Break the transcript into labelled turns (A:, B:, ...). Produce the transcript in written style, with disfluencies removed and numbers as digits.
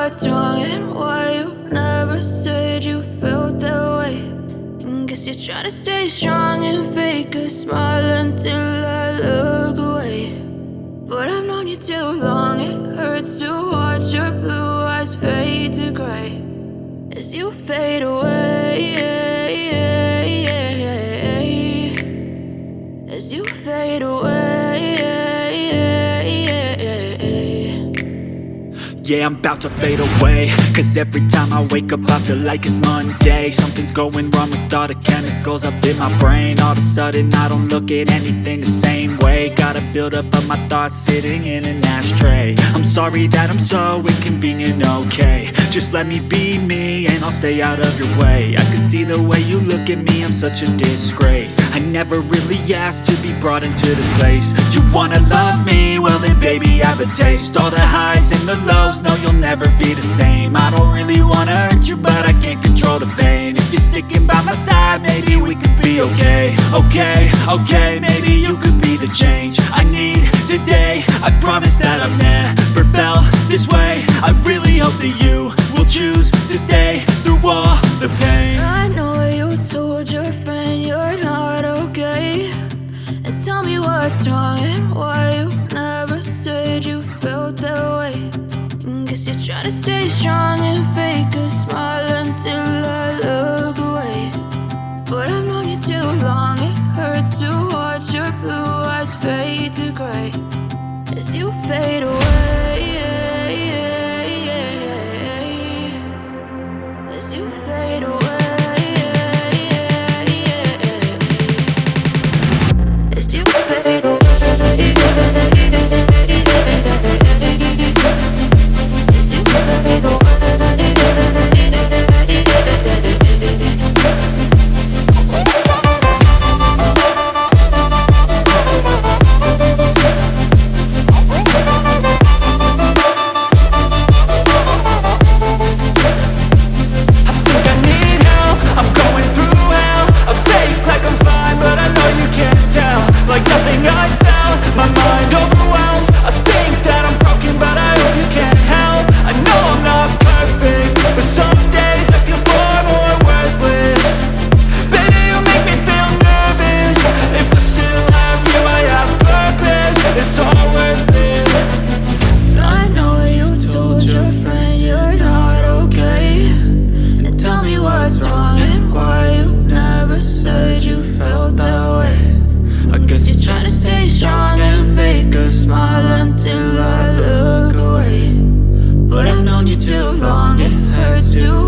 A: what's wrong and why you never said you felt that way. And guess you're trying to stay strong and fake a smile until I look away. But I've known you too long, it hurts to watch your blue eyes fade to gray as you fade away, as you fade away.
B: Yeah, I'm about to fade away, cause every time I wake up I feel like it's Monday. Something's going wrong with all the chemicals up in my brain. All of a sudden I don't look at anything the same way. Gotta build up of my thoughts sitting in an ashtray. I'm sorry that I'm so inconvenient, okay. Just let me be me and I'll stay out of your way. I can see the way you look at me, I'm such a disgrace. I never really asked to be brought into this place. You wanna love me? Well then baby I have a taste. All the highs and the lows, no you'll never be the same. I don't really wanna hurt you but I can't control the pain. If you're sticking by my side maybe we could be okay. Okay, maybe you could be the change I need today. I promise that I've never felt this way. I really hope that you will choose to stay through all the pain.
A: I know you told your friend you're not okay, and tell me what's wrong and why you never said you felt that way. And guess you're trying to stay strong and fake a smile until I look away. But I've known you too long, it hurts to watch your blue eyes fade to gray as you fade away, as you fade away, as you fade away. to